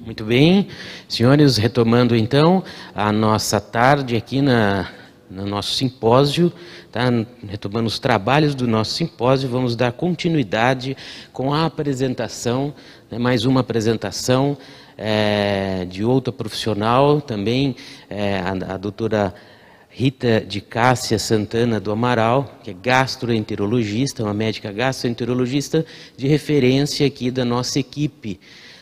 Muito bem, senhores, retomando então a nossa tarde aqui no nosso simpósio, tá? Retomando os trabalhos do nosso simpósio, vamos dar continuidade com a apresentação, né? Mais uma apresentação de outra profissional também, a doutora Rita de Cássia Santana do Amaral, que é gastroenterologista, uma médica gastroenterologista de referência aqui da nossa equipe.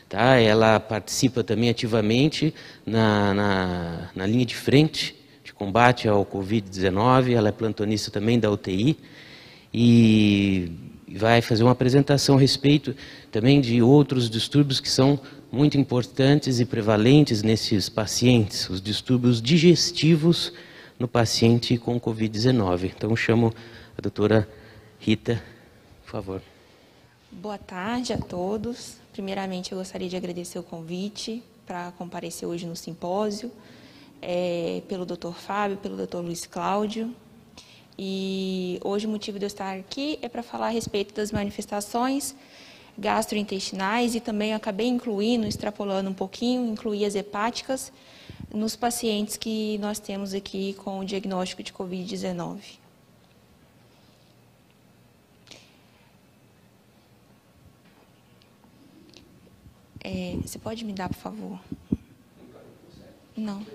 Tá? Ela participa também ativamente na linha de frente de combate ao Covid-19, ela é plantonista também da UTI e vai fazer uma apresentação a respeito também de outros distúrbios que são muito importantes e prevalentes nesses pacientes, os distúrbios digestivos no paciente com Covid-19. Então, chamo a doutora Rita, por favor. Boa tarde a todos. Primeiramente, eu gostaria de agradecer o convite para comparecer hoje no simpósio, pelo Dr. Fábio, pelo Dr. Luiz Cláudio. E hoje o motivo de eu estar aqui é para falar a respeito das manifestações gastrointestinais e também acabei incluindo, extrapolando um pouquinho, incluir as hepáticas nos pacientes que nós temos aqui com o diagnóstico de Covid-19. Você pode me dar, por favor? Não.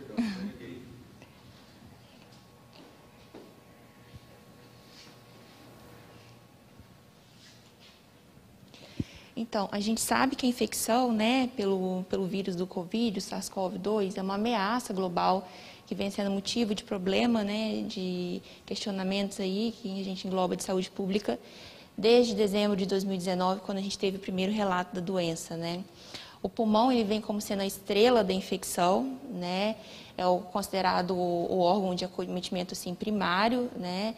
Então, a gente sabe que a infecção, né, pelo vírus do Covid, o SARS-CoV-2, é uma ameaça global que vem sendo motivo de problema, né, de questionamentos aí que a gente engloba de saúde pública desde dezembro de 2019, quando a gente teve o primeiro relato da doença, né. O pulmão, ele vem como sendo a estrela da infecção, né, é considerado o órgão de acometimento, assim, primário, né,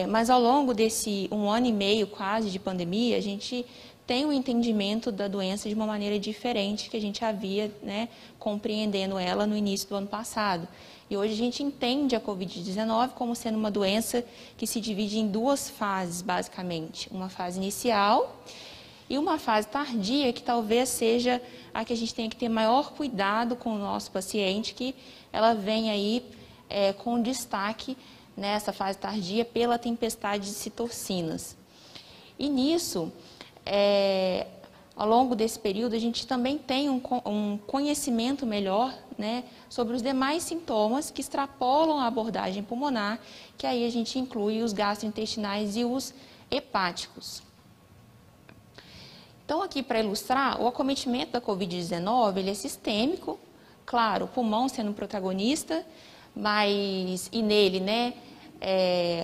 mas ao longo desse 1 ano e meio quase de pandemia, a gente tem um entendimento da doença de uma maneira diferente que a gente havia, né, compreendendo ela no início do ano passado. E hoje a gente entende a Covid-19 como sendo uma doença que se divide em duas fases, basicamente. Uma fase inicial e uma fase tardia, que talvez seja a que a gente tenha que ter maior cuidado com o nosso paciente, que ela vem aí com destaque nessa fase tardia pela tempestade de citocinas. E nisso, ao longo desse período, a gente também tem um conhecimento melhor, né, sobre os demais sintomas que extrapolam a abordagem pulmonar, que aí a gente inclui os gastrointestinais e os hepáticos. Então, aqui para ilustrar, o acometimento da Covid-19, ele é sistêmico, claro, o pulmão sendo um protagonista, e nele, né,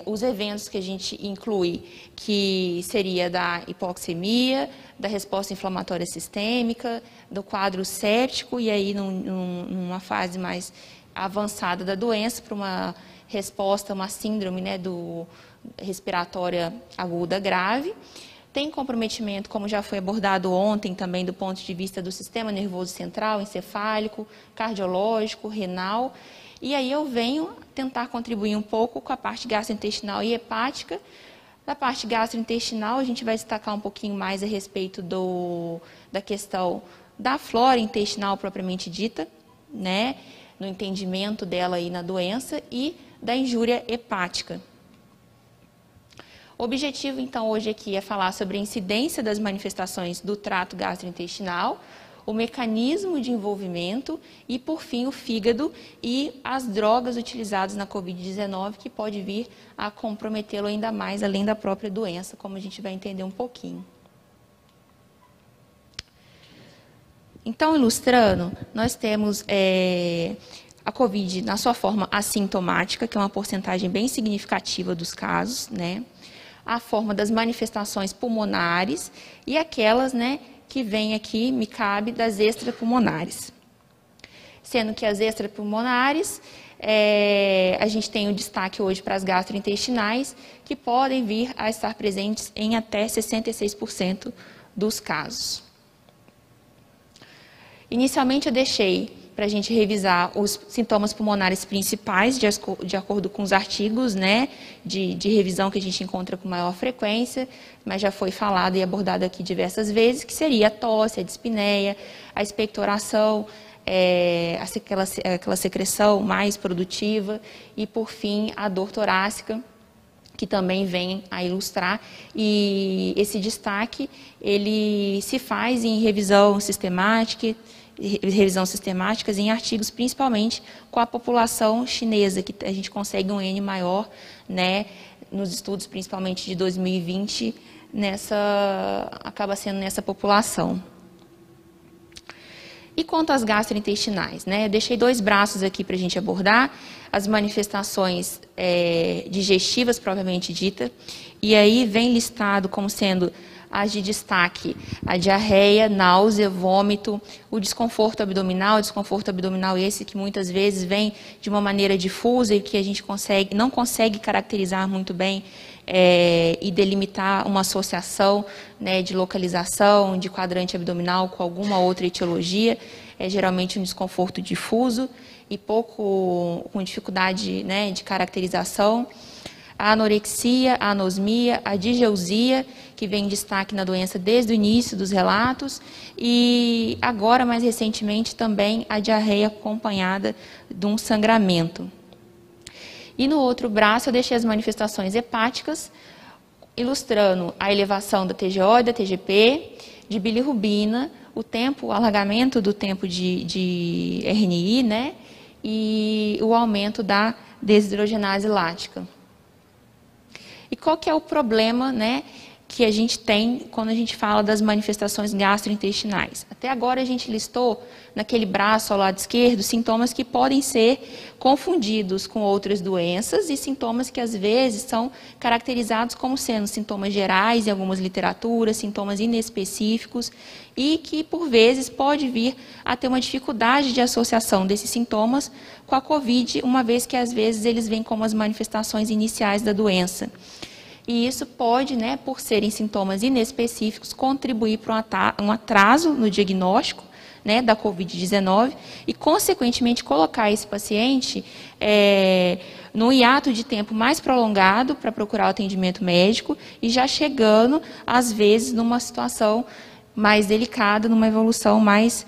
os eventos que a gente inclui, que seria da hipoxemia, da resposta inflamatória sistêmica, do quadro séptico, e aí numa fase mais avançada da doença, para uma resposta, uma síndrome, né, respiratória aguda grave. Tem comprometimento, como já foi abordado ontem também, do ponto de vista do sistema nervoso central, encefálico, cardiológico, renal. E aí eu venho tentar contribuir um pouco com a parte gastrointestinal e hepática. Da parte gastrointestinal, a gente vai destacar um pouquinho mais a respeito da questão da flora intestinal propriamente dita, né, no entendimento dela aí na doença, e da injúria hepática. O objetivo, então, hoje aqui é falar sobre a incidência das manifestações do trato gastrointestinal, o mecanismo de envolvimento e, por fim, o fígado e as drogas utilizadas na Covid-19 que pode vir a comprometê-lo ainda mais, além da própria doença, como a gente vai entender um pouquinho. Então, ilustrando, nós temos a Covid na sua forma assintomática, que é uma porcentagem bem significativa dos casos, né? A forma das manifestações pulmonares e aquelas, né, que vem aqui, me cabe, das extrapulmonares. Sendo que as extrapulmonares, a gente tem o destaque hoje para as gastrointestinais, que podem vir a estar presentes em até 66% dos casos. Inicialmente eu deixei para a gente revisar os sintomas pulmonares principais, de acordo com os artigos, né, de revisão que a gente encontra com maior frequência, mas já foi falado e abordado aqui diversas vezes, que seria a tosse, a dispneia, a expectoração, aquela secreção mais produtiva e, por fim, a dor torácica, que também vem a ilustrar, e esse destaque ele se faz em revisões sistemáticas em artigos, principalmente com a população chinesa, que a gente consegue um N maior, né, nos estudos, principalmente de 2020, acaba sendo nessa população. E quanto às gastrointestinais, né? Eu deixei 2 braços aqui para a gente abordar, as manifestações digestivas, propriamente dita, e aí vem listado como sendo as de destaque a diarreia, náusea, vômito, o desconforto abdominal esse que muitas vezes vem de uma maneira difusa e que a gente não consegue caracterizar muito bem e delimitar uma associação, né, de localização, de quadrante abdominal com alguma outra etiologia, é geralmente um desconforto difuso e com dificuldade, né, de caracterização. A anorexia, a anosmia, a digeusia, que vem em destaque na doença desde o início dos relatos, e agora, mais recentemente, também a diarreia acompanhada de um sangramento. E no outro braço eu deixei as manifestações hepáticas, ilustrando a elevação da TGO e da TGP, de bilirrubina, o alargamento do tempo de RNI, né, e o aumento da desidrogenase lática. E qual que é o problema, né, que a gente tem quando a gente fala das manifestações gastrointestinais? Até agora a gente listou, naquele braço ao lado esquerdo, sintomas que podem ser confundidos com outras doenças e sintomas que às vezes são caracterizados como sendo sintomas gerais em algumas literaturas, sintomas inespecíficos e que por vezes pode vir a ter uma dificuldade de associação desses sintomas com a COVID, uma vez que às vezes eles vêm como as manifestações iniciais da doença. E isso pode, né, por serem sintomas inespecíficos, contribuir para um atraso no diagnóstico, né, da COVID-19 e, consequentemente, colocar esse paciente num hiato de tempo mais prolongado para procurar o atendimento médico e já chegando, às vezes, numa situação mais delicada, numa evolução mais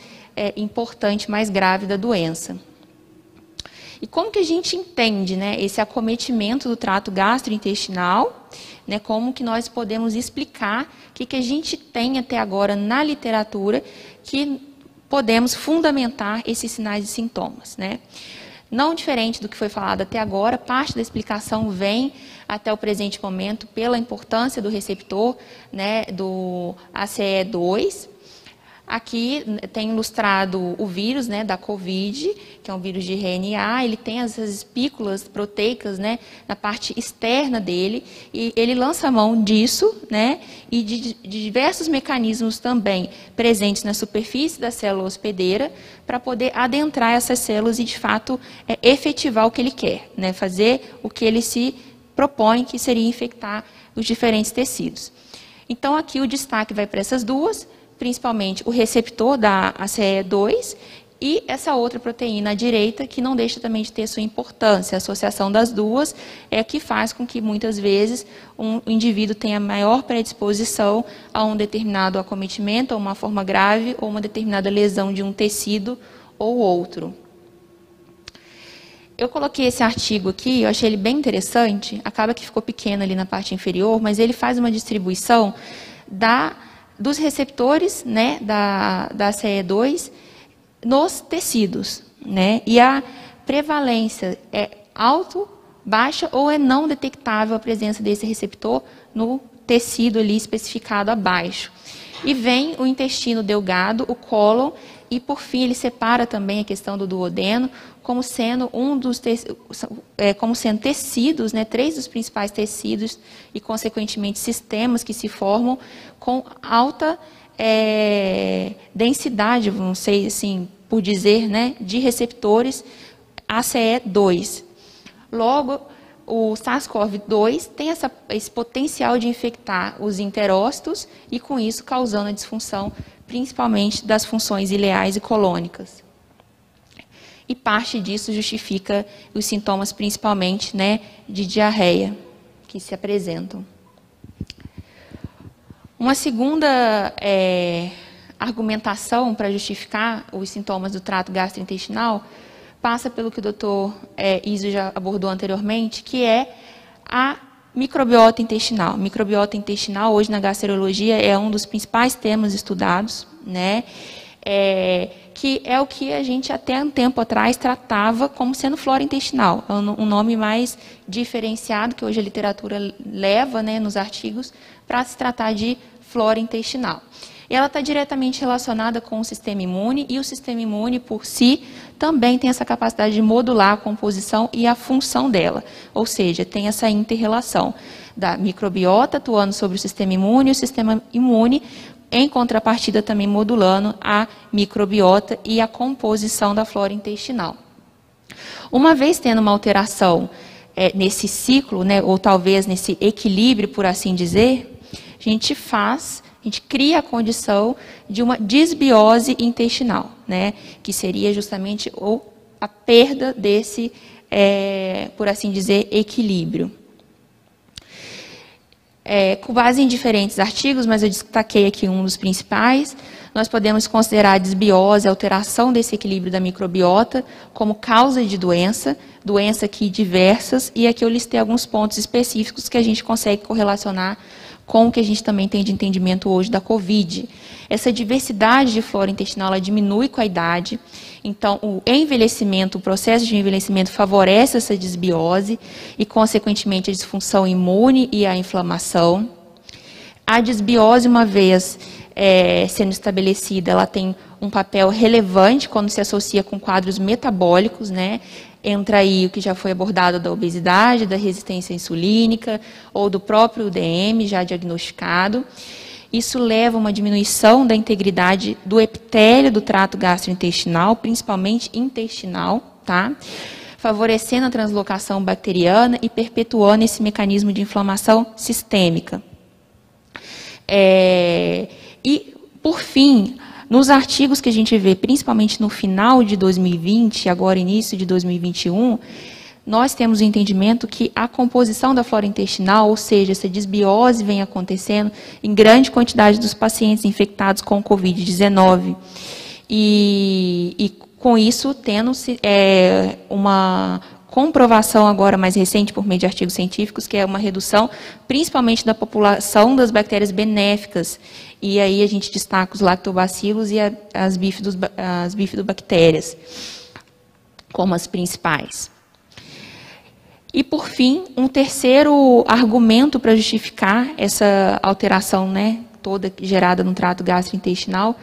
importante, mais grave da doença. E como que a gente entende, né, esse acometimento do trato gastrointestinal, né, como que nós podemos explicar o que a gente tem até agora na literatura que podemos fundamentar esses sinais e sintomas, né? Não diferente do que foi falado até agora, parte da explicação vem até o presente momento pela importância do receptor, né, do ACE2. Aqui tem ilustrado o vírus, né, da COVID, que é um vírus de RNA, ele tem essas espículas proteicas, né, na parte externa dele, e ele lança a mão disso, né, e de diversos mecanismos também presentes na superfície da célula hospedeira, para poder adentrar essas células e, de fato, efetivar o que ele quer, né, fazer o que ele se propõe, que seria infectar os diferentes tecidos. Então, aqui o destaque vai para essas duas, principalmente o receptor da ACE2 e essa outra proteína à direita, que não deixa também de ter sua importância. A associação das duas é a que faz com que, muitas vezes, um indivíduo tenha maior predisposição a um determinado acometimento, a uma forma grave, ou uma determinada lesão de um tecido ou outro. Eu coloquei esse artigo aqui, eu achei ele bem interessante, acaba que ficou pequeno ali na parte inferior, mas ele faz uma distribuição dos receptores, né, da ACE2 nos tecidos, né, e a prevalência é alto, baixa ou é não detectável a presença desse receptor no tecido ali especificado abaixo. E vem o intestino delgado, o cólon, e por fim ele separa também a questão do duodeno como sendo como sendo tecidos, né, 3 dos principais tecidos e consequentemente sistemas que se formam com alta densidade, não sei assim por dizer, né, de receptores ACE2. Logo, o SARS-CoV-2 tem esse potencial de infectar os enterócitos e, com isso, causando a disfunção, principalmente das funções ileais e colônicas. e parte disso justifica os sintomas, principalmente, né, de diarreia, que se apresentam. Uma segunda argumentação para justificar os sintomas do trato gastrointestinal passa pelo que o doutor Iso já abordou anteriormente, que é a microbiota intestinal. Microbiota intestinal, hoje na gastroenterologia, é um dos principais temas estudados, né? Que é o que a gente até um tempo atrás tratava como sendo flora intestinal. É um nome mais diferenciado que hoje a literatura leva, né, nos artigos para se tratar de flora intestinal. Ela está diretamente relacionada com o sistema imune, e o sistema imune, por si, também tem essa capacidade de modular a composição e a função dela. Ou seja, tem essa inter-relação da microbiota atuando sobre o sistema imune, e o sistema imune, em contrapartida, também modulando a microbiota e a composição da flora intestinal. Uma vez tendo uma alteração nesse ciclo, né, ou talvez nesse equilíbrio, por assim dizer, a gente cria a condição de uma disbiose intestinal, né, que seria justamente a perda desse, por assim dizer, equilíbrio. Com base em diferentes artigos, mas eu destaquei aqui um dos principais, nós podemos considerar a disbiose, a alteração desse equilíbrio da microbiota, como causa de doença aqui diversas, e aqui eu listei alguns pontos específicos que a gente consegue correlacionar com o que a gente também tem de entendimento hoje da COVID. Essa diversidade de flora intestinal, ela diminui com a idade, então o envelhecimento, o processo de envelhecimento favorece essa disbiose e, consequentemente, a disfunção imune e a inflamação. A disbiose, uma vez sendo estabelecida, ela tem um papel relevante quando se associa com quadros metabólicos, né? Entra aí o que já foi abordado da obesidade, da resistência insulínica ou do próprio UDM já diagnosticado. Isso leva a uma diminuição da integridade do epitélio do trato gastrointestinal, principalmente intestinal, tá? Favorecendo a translocação bacteriana e perpetuando esse mecanismo de inflamação sistêmica. E, por fim, nos artigos que a gente vê, principalmente no final de 2020, agora início de 2021, nós temos o entendimento que a composição da flora intestinal, ou seja, essa disbiose vem acontecendo em grande quantidade dos pacientes infectados com Covid-19. E com isso, tendo-se uma comprovação agora mais recente por meio de artigos científicos, que é uma redução principalmente da população das bactérias benéficas. E aí a gente destaca os lactobacilos e as bifidobactérias como as principais. E, por fim, um terceiro argumento para justificar essa alteração, né, toda gerada no trato gastrointestinal,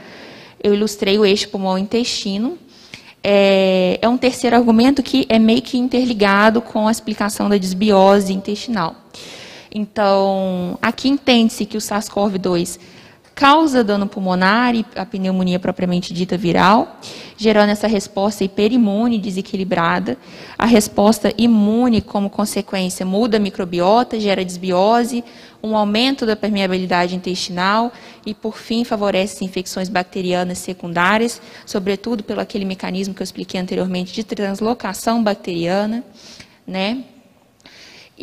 eu ilustrei o eixo pulmão-intestino. É um terceiro argumento que é meio que interligado com a explicação da disbiose intestinal. Então, aqui entende-se que o SARS-CoV-2 causa dano pulmonar e a pneumonia propriamente dita viral, gerando essa resposta hiperimune desequilibrada. A resposta imune, como consequência, muda a microbiota, gera disbiose, um aumento da permeabilidade intestinal e, por fim, favorece infecções bacterianas secundárias, sobretudo pelo aquele mecanismo que eu expliquei anteriormente de translocação bacteriana, né?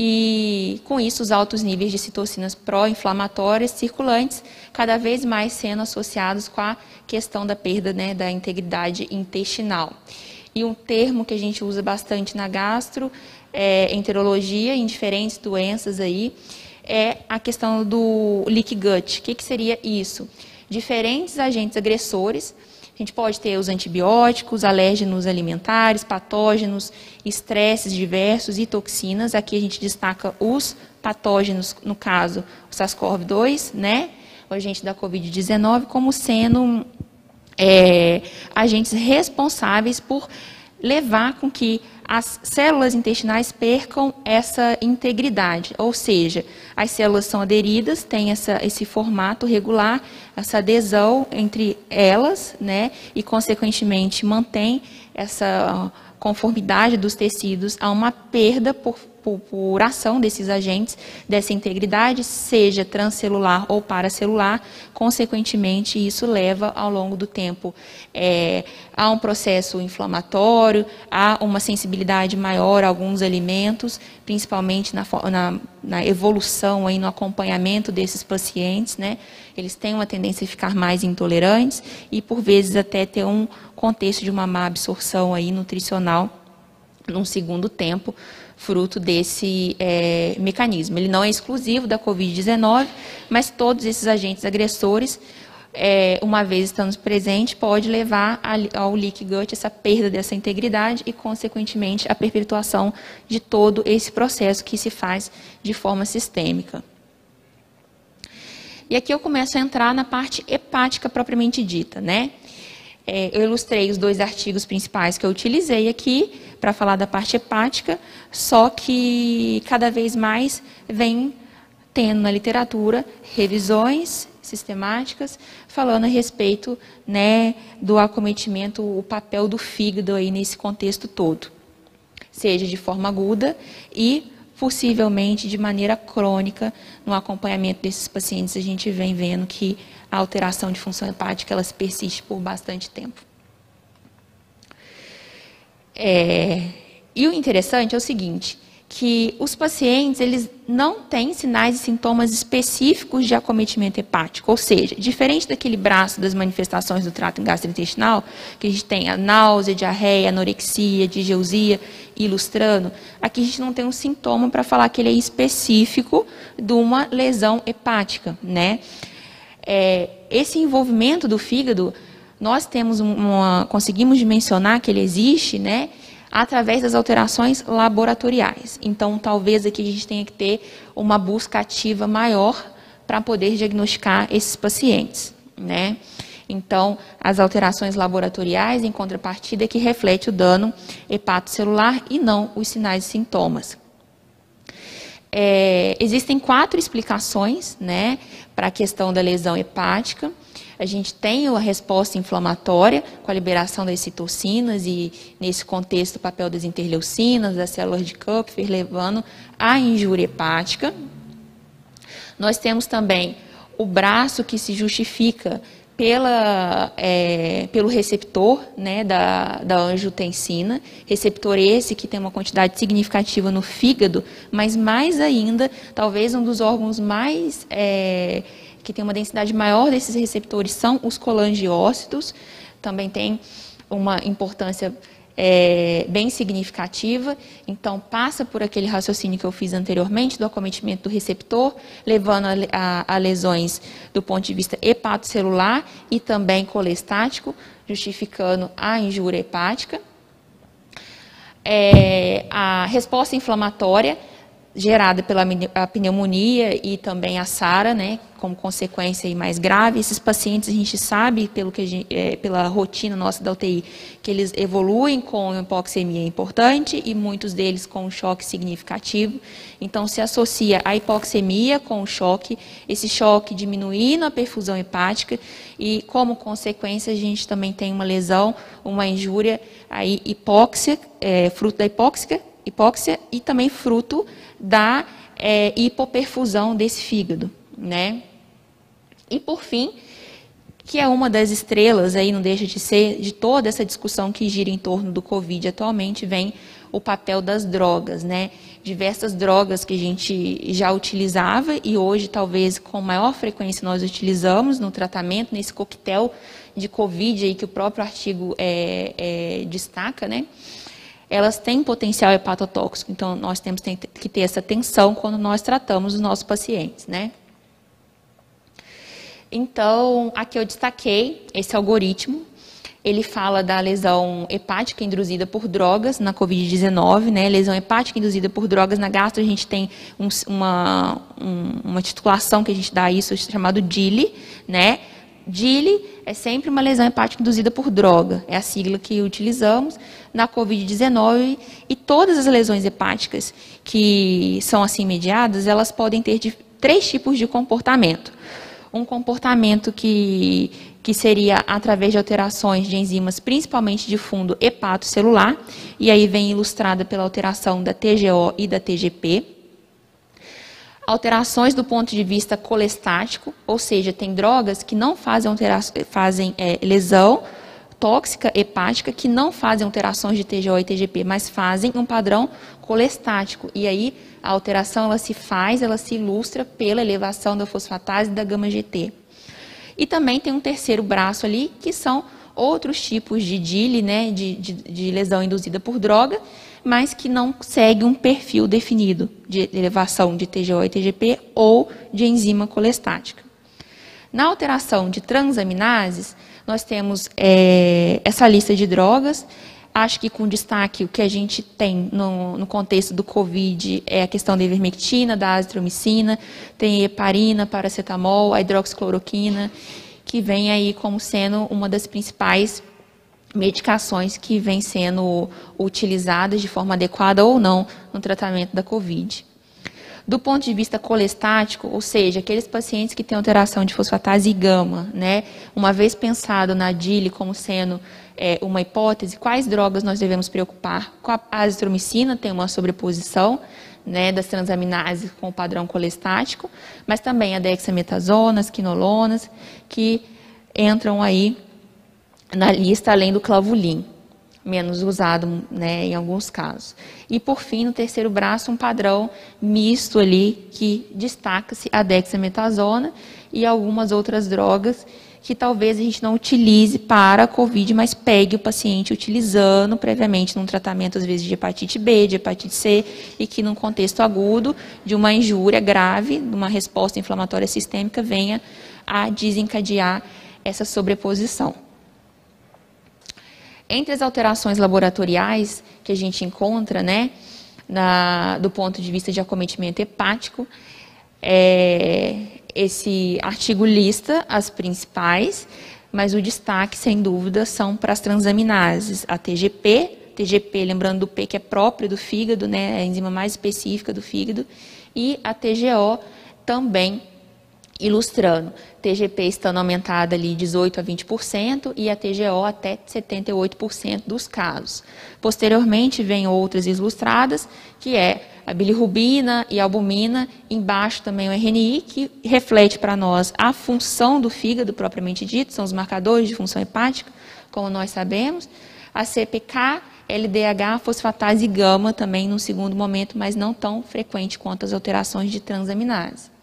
E, com isso, os altos níveis de citocinas pró-inflamatórias circulantes, cada vez mais sendo associados com a questão da perda, né, da integridade intestinal. E um termo que a gente usa bastante na gastroenterologia, em diferentes doenças aí, é a questão do leaky gut. O que seria isso? Diferentes agentes agressores. A gente pode ter os antibióticos, alérgenos alimentares, patógenos, estresses diversos e toxinas. Aqui a gente destaca os patógenos, no caso, o SARS-CoV-2, né, o agente da Covid-19, como sendo agentes responsáveis por levar com que as células intestinais percam essa integridade, ou seja, as células são aderidas, têm esse formato regular, essa adesão entre elas, né, e, consequentemente, mantém essa conformidade dos tecidos a uma perda por por ação desses agentes dessa integridade, seja transcelular ou paracelular. Consequentemente, isso leva ao longo do tempo a um processo inflamatório, a uma sensibilidade maior a alguns alimentos, principalmente na evolução, aí, no acompanhamento desses pacientes, né? Eles têm uma tendência a ficar mais intolerantes e, por vezes, até ter um contexto de uma má absorção aí nutricional num segundo tempo, fruto desse mecanismo. Ele não é exclusivo da Covid-19, mas todos esses agentes agressores, uma vez estando presente, pode levar ao leaky gut essa perda dessa integridade e, consequentemente, a perpetuação de todo esse processo que se faz de forma sistêmica. E aqui eu começo a entrar na parte hepática propriamente dita, né? Eu ilustrei os 2 artigos principais que eu utilizei aqui para falar da parte hepática, só que cada vez mais vem tendo na literatura revisões sistemáticas falando a respeito, né, do acometimento, o papel do fígado aí nesse contexto todo, seja de forma aguda e possivelmente de maneira crônica. No acompanhamento desses pacientes a gente vem vendo que a alteração de função hepática ela persiste por bastante tempo. E o interessante é o seguinte, que os pacientes eles não têm sinais e sintomas específicos de acometimento hepático, ou seja, diferente daquele braço das manifestações do trato gastrointestinal, que a gente tem a náusea, diarreia, anorexia, digeusia, ilustrando, aqui a gente não tem um sintoma para falar que ele é específico de uma lesão hepática, né? Esse envolvimento do fígado, nós temos conseguimos dimensionar que ele existe, né, através das alterações laboratoriais. Então, talvez aqui a gente tenha que ter uma busca ativa maior para poder diagnosticar esses pacientes, né? Então, as alterações laboratoriais, em contrapartida, que reflete o dano hepatocelular e não os sinais e sintomas. Existem 4 explicações, né, para a questão da lesão hepática. A gente tem a resposta inflamatória, com a liberação das citocinas e, nesse contexto, o papel das interleucinas, das células de Kupffer, levando à injúria hepática. Nós temos também o braço que se justifica pelo receptor, né, da angiotensina, receptor esse que tem uma quantidade significativa no fígado, mas mais ainda, talvez um dos órgãos mais que tem uma densidade maior desses receptores são os colangiócitos, também tem uma importância bem significativa, então passa por aquele raciocínio que eu fiz anteriormente, do acometimento do receptor, levando a lesões do ponto de vista hepatocelular e também colestático, justificando a injúria hepática. A resposta inflamatória gerada pela pneumonia e também a SARA, né, como consequência aí mais grave. Esses pacientes, a gente sabe, pela rotina nossa da UTI, que eles evoluem com hipoxemia importante e muitos deles com um choque significativo. Então, se associa a hipoxemia com o choque, esse choque diminuindo a perfusão hepática e, como consequência, a gente também tem uma lesão, uma injúria, aí, hipóxia, fruto da hipóxia e também fruto da hipoperfusão desse fígado, né? E por fim, que é uma das estrelas, aí não deixa de ser, de toda essa discussão que gira em torno do Covid atualmente, vem o papel das drogas, né? Diversas drogas que a gente já utilizava e hoje talvez com maior frequência nós utilizamos no tratamento, nesse coquetel de Covid aí que o próprio artigo destaca, né? Elas têm potencial hepatotóxico, então nós temos que ter essa atenção quando nós tratamos os nossos pacientes, né? Então, aqui eu destaquei esse algoritmo, ele fala da lesão hepática induzida por drogas na Covid-19, né? Lesão hepática induzida por drogas na gastro, a gente tem uma titulação que a gente dá a isso, chamado DILI, né? DILI é sempre uma lesão hepática induzida por droga, é a sigla que utilizamos na Covid-19 e todas as lesões hepáticas que são assim mediadas, elas podem ter 3 tipos de comportamento. Um comportamento que que seria através de alterações de enzimas, principalmente de fundo hepatocelular, e aí vem ilustrada pela alteração da TGO e da TGP. Alterações do ponto de vista colestático, ou seja, tem drogas que não fazem lesão tóxica hepática, que não fazem alterações de TGO e TGP, mas fazem um padrão colestático. E aí a alteração ela se ilustra pela elevação da fosfatase e da gama-GT. E também tem um terceiro braço ali, que são outros tipos de DILI, né, de lesão induzida por droga, mas que não segue um perfil definido de elevação de TGO e TGP ou de enzima colestática. Na alteração de transaminases, nós temos essa lista de drogas. Acho que com destaque o que a gente tem no contexto do COVID é a questão da ivermectina, da azitromicina, tem heparina, paracetamol, a hidroxicloroquina, que vem aí como sendo uma das principais medicações que vem sendo utilizadas de forma adequada ou não no tratamento da COVID. Do ponto de vista colestático, ou seja, aqueles pacientes que têm alteração de fosfatase e gama, né, uma vez pensado na DILI como sendo uma hipótese, quais drogas nós devemos preocupar? Com a azitromicina tem uma sobreposição, né, das transaminases com o padrão colestático, mas também a dexametasona, as quinolonas, que entram aí na lista além do clavulin, menos usado, né, em alguns casos. E por fim, no terceiro braço, um padrão misto ali que destaca-se a dexametasona e algumas outras drogas que talvez a gente não utilize para a COVID, mas pegue o paciente utilizando previamente num tratamento, às vezes, de hepatite B, de hepatite C, e que num contexto agudo de uma injúria grave, de uma resposta inflamatória sistêmica, venha a desencadear essa sobreposição. Entre as alterações laboratoriais que a gente encontra, né, do ponto de vista de acometimento hepático, esse artigo lista as principais, mas o destaque, sem dúvida, são para as transaminases, a TGP, lembrando do P que é próprio do fígado, né, a enzima mais específica do fígado, e a TGO também ilustrando, TGP estando aumentada ali 18% a 20% e a TGO até 78% dos casos. Posteriormente, vem outras ilustradas, que é a bilirrubina e a albumina, embaixo também o RNI, que reflete para nós a função do fígado propriamente dito, são os marcadores de função hepática, como nós sabemos, a CPK, LDH, fosfatase e gama também no segundo momento, mas não tão frequente quanto as alterações de transaminase.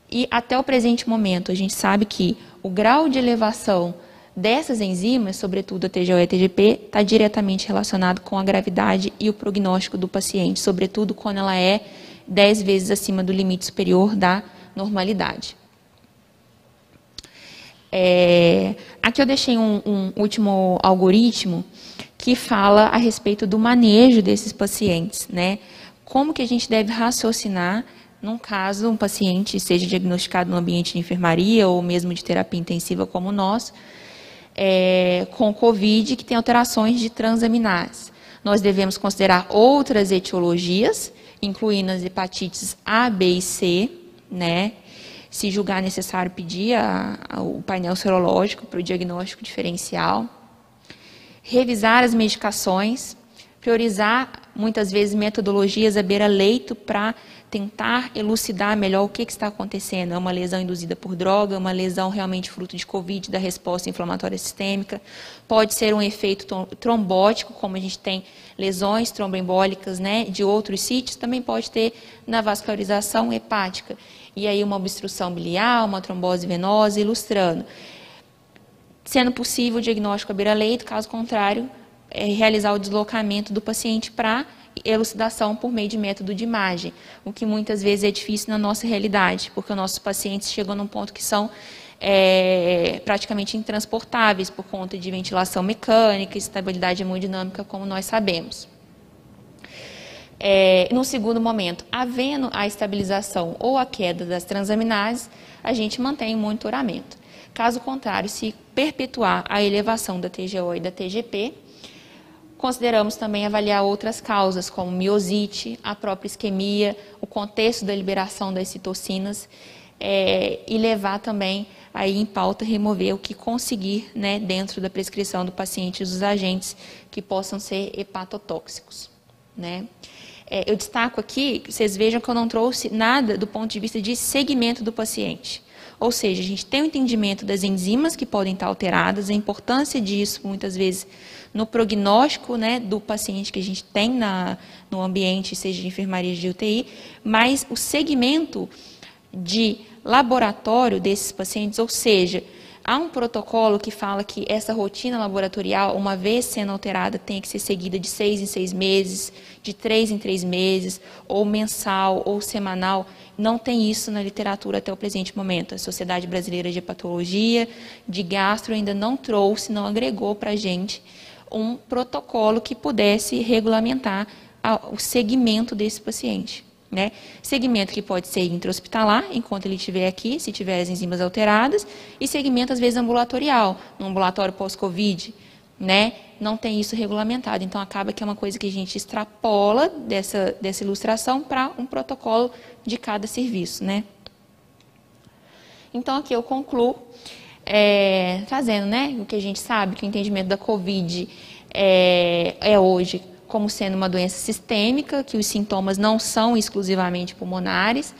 E até o presente momento, a gente sabe que o grau de elevação dessas enzimas, sobretudo a TGO e a TGP, está diretamente relacionado com a gravidade e o prognóstico do paciente, sobretudo quando ela é 10 vezes acima do limite superior da normalidade. Aqui eu deixei um último algoritmo que fala a respeito do manejo desses pacientes, né? Como que a gente deve raciocinar num caso um paciente seja diagnosticado no ambiente de enfermaria ou mesmo de terapia intensiva como o nosso, com COVID, que tem alterações de transaminase. Nós devemos considerar outras etiologias, incluindo as hepatites A, B e C, né? Se julgar necessário, pedir o painel serológico para o diagnóstico diferencial. Revisar as medicações, priorizar, muitas vezes, metodologias à beira-leito para tentar elucidar melhor o que está acontecendo. É uma lesão induzida por droga, uma lesão realmente fruto de COVID, da resposta inflamatória sistêmica. Pode ser um efeito trombótico, como a gente tem lesões tromboembólicas, né, de outros sítios, também pode ter na vascularização hepática. E aí uma obstrução biliar, uma trombose venosa, ilustrando. Sendo possível o diagnóstico à beira-leito, caso contrário, realizar o deslocamento do paciente para elucidação por meio de método de imagem, o que muitas vezes é difícil na nossa realidade, porque os nossos pacientes chegam num ponto que são praticamente intransportáveis por conta de ventilação mecânica, estabilidade hemodinâmica, como nós sabemos. No segundo momento, havendo a estabilização ou a queda das transaminases, a gente mantém o monitoramento. Caso contrário, se perpetuar a elevação da TGO e da TGP, consideramos também avaliar outras causas, como miosite, a própria isquemia, o contexto da liberação das citocinas, e levar também aí em pauta remover o que conseguir, né, dentro da prescrição do paciente os agentes que possam ser hepatotóxicos, né. Eu destaco aqui, vocês vejam que eu não trouxe nada do ponto de vista de segmento do paciente. Ou seja, a gente tem o entendimento das enzimas que podem estar alteradas, a importância disso, muitas vezes, no prognóstico, né, do paciente que a gente tem no ambiente, seja de enfermaria de UTI, mas o segmento de laboratório desses pacientes, ou seja, há um protocolo que fala que essa rotina laboratorial, uma vez sendo alterada, tem que ser seguida de 6 em 6 meses, de 3 em 3 meses, ou mensal, ou semanal. Não tem isso na literatura até o presente momento. A Sociedade Brasileira de Hepatologia, de Gastro, ainda não trouxe, não agregou para a gente um protocolo que pudesse regulamentar o segmento desse paciente. Né? Segmento que pode ser intra-hospitalar, enquanto ele estiver aqui, se tiver as enzimas alteradas, e segmento, às vezes, ambulatorial, no ambulatório pós-Covid, né? Não tem isso regulamentado. Então, acaba que é uma coisa que a gente extrapola dessa ilustração para um protocolo de cada serviço, né? Então, aqui eu concluo, trazendo, né, o que a gente sabe, que o entendimento da Covid é hoje como sendo uma doença sistêmica, que os sintomas não são exclusivamente pulmonares,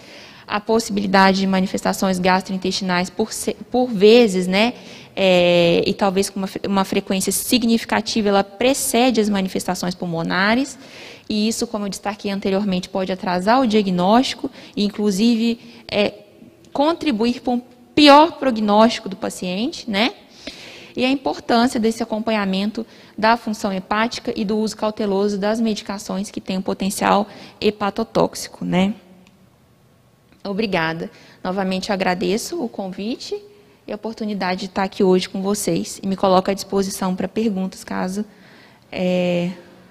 a possibilidade de manifestações gastrointestinais por vezes, né, e talvez com uma frequência significativa, ela precede as manifestações pulmonares, e isso, como eu destaquei anteriormente, pode atrasar o diagnóstico e, inclusive, contribuir para um pior prognóstico do paciente, né? E a importância desse acompanhamento da função hepática e do uso cauteloso das medicações que têm um potencial hepatotóxico, né? Obrigada. Novamente agradeço o convite e a oportunidade de estar aqui hoje com vocês. E me coloco à disposição para perguntas, caso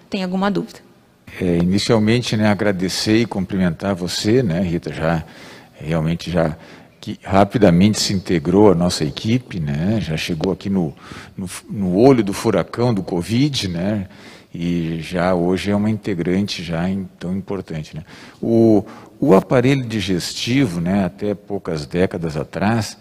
tenha alguma dúvida. Inicialmente, né, agradecer e cumprimentar você, né, Rita, realmente que rapidamente se integrou à nossa equipe, né, já chegou aqui no olho do furacão do Covid, né, e já hoje é uma integrante tão importante, né. O aparelho digestivo, né, até poucas décadas atrás,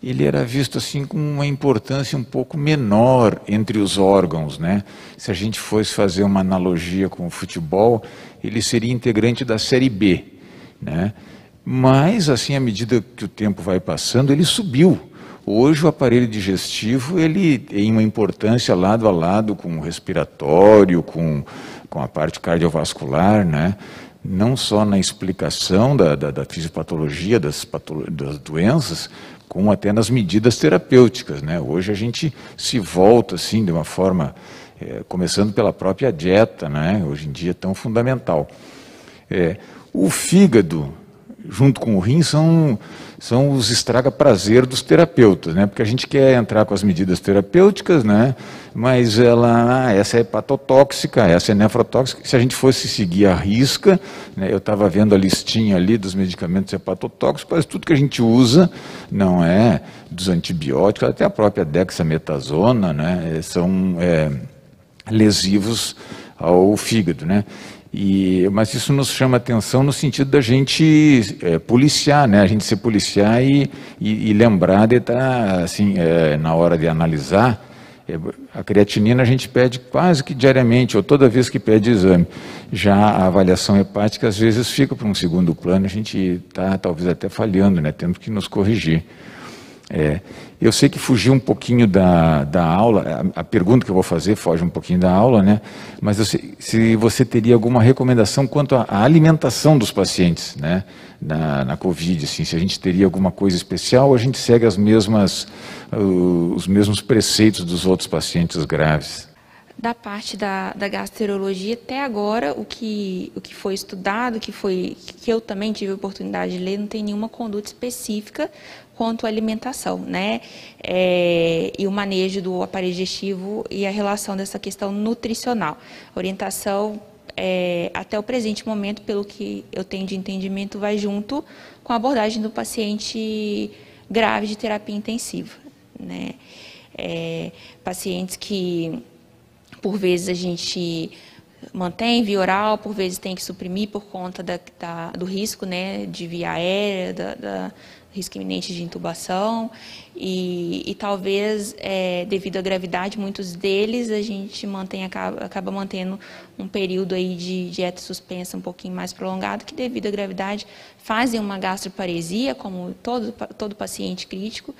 ele era visto assim com uma importância um pouco menor entre os órgãos, né. Se a gente fosse fazer uma analogia com o futebol, ele seria integrante da Série B, né. Mas, assim, à medida que o tempo vai passando, ele subiu. Hoje, o aparelho digestivo, ele tem uma importância lado a lado com o respiratório, com a parte cardiovascular, né? Não só na explicação da fisiopatologia, das doenças, como até nas medidas terapêuticas, né? Hoje a gente se volta, assim, de uma forma, começando pela própria dieta, né? Hoje em dia é tão fundamental. O fígado, junto com o rim, são os estraga-prazer dos terapeutas, né? Porque a gente quer entrar com as medidas terapêuticas, né? Mas essa é hepatotóxica, essa é nefrotóxica. Se a gente fosse seguir a risca, né? Eu estava vendo a listinha ali dos medicamentos hepatotóxicos, quase tudo que a gente usa, não é dos antibióticos, até a própria dexametasona, né? São lesivos ao fígado, né? Mas isso nos chama atenção no sentido da gente policiar, né? A gente se policiar e lembrar de estar, assim, na hora de analisar, a creatinina a gente pede quase que diariamente, ou toda vez que pede exame. Já a avaliação hepática, às vezes, fica para um segundo plano, a gente está talvez até falhando, né? Temos que nos corrigir. Eu sei que fugiu um pouquinho da aula, a pergunta que eu vou fazer foge um pouquinho da aula, né? Mas se você teria alguma recomendação quanto à alimentação dos pacientes, né? Na Covid, assim, se a gente teria alguma coisa especial, ou a gente segue os mesmos preceitos dos outros pacientes graves. Da parte da gastroenterologia, até agora, o que foi estudado, que eu também tive a oportunidade de ler, não tem nenhuma conduta específica quanto à alimentação, né? E o manejo do aparelho digestivo e a relação dessa questão nutricional. A orientação, até o presente momento, pelo que eu tenho de entendimento, vai junto com a abordagem do paciente grave de terapia intensiva, né? Pacientes que, por vezes, a gente mantém via oral, por vezes tem que suprimir por conta do risco, né, de via aérea, risco iminente de intubação e talvez, devido à gravidade, muitos deles a gente acaba mantendo um período aí de dieta suspensa um pouquinho mais prolongado, que devido à gravidade fazem uma gastroparesia, como todo paciente crítico,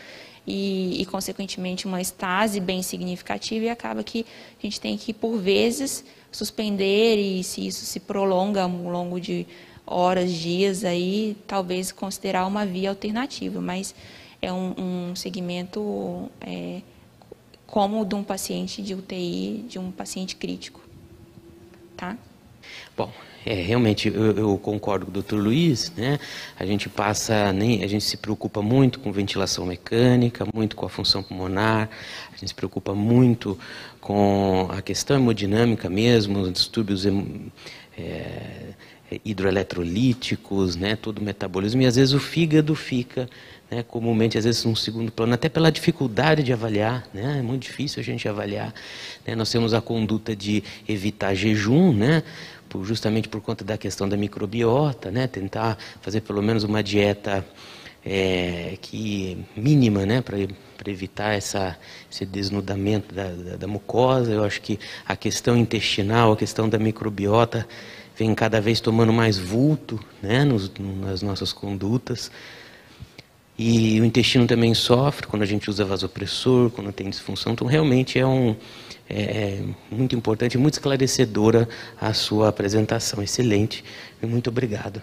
e, consequentemente, uma estase bem significativa, e acaba que a gente tem que, por vezes, suspender, e se isso se prolonga ao longo de horas, dias, aí talvez considerar uma via alternativa, mas é um segmento como de um paciente de UTI, de um paciente crítico, tá? Bom, realmente eu concordo com o Dr. Luiz, né? A gente se preocupa muito com ventilação mecânica, muito com a função pulmonar, a gente se preocupa muito com a questão hemodinâmica mesmo, os distúrbios hidroeletrolíticos, né, todo o metabolismo, e às vezes o fígado fica, né, comumente, às vezes, num segundo plano, até pela dificuldade de avaliar, né, é muito difícil a gente avaliar, né, nós temos a conduta de evitar jejum, né, justamente por conta da questão da microbiota, né, tentar fazer pelo menos uma dieta mínima, né, para evitar esse desnudamento da mucosa. Eu acho que a questão intestinal, a questão da microbiota vem cada vez tomando mais vulto, né, nas nossas condutas. E o intestino também sofre quando a gente usa vasopressor, quando tem disfunção. Então, realmente é muito importante, muito esclarecedora a sua apresentação. Excelente. Muito obrigado.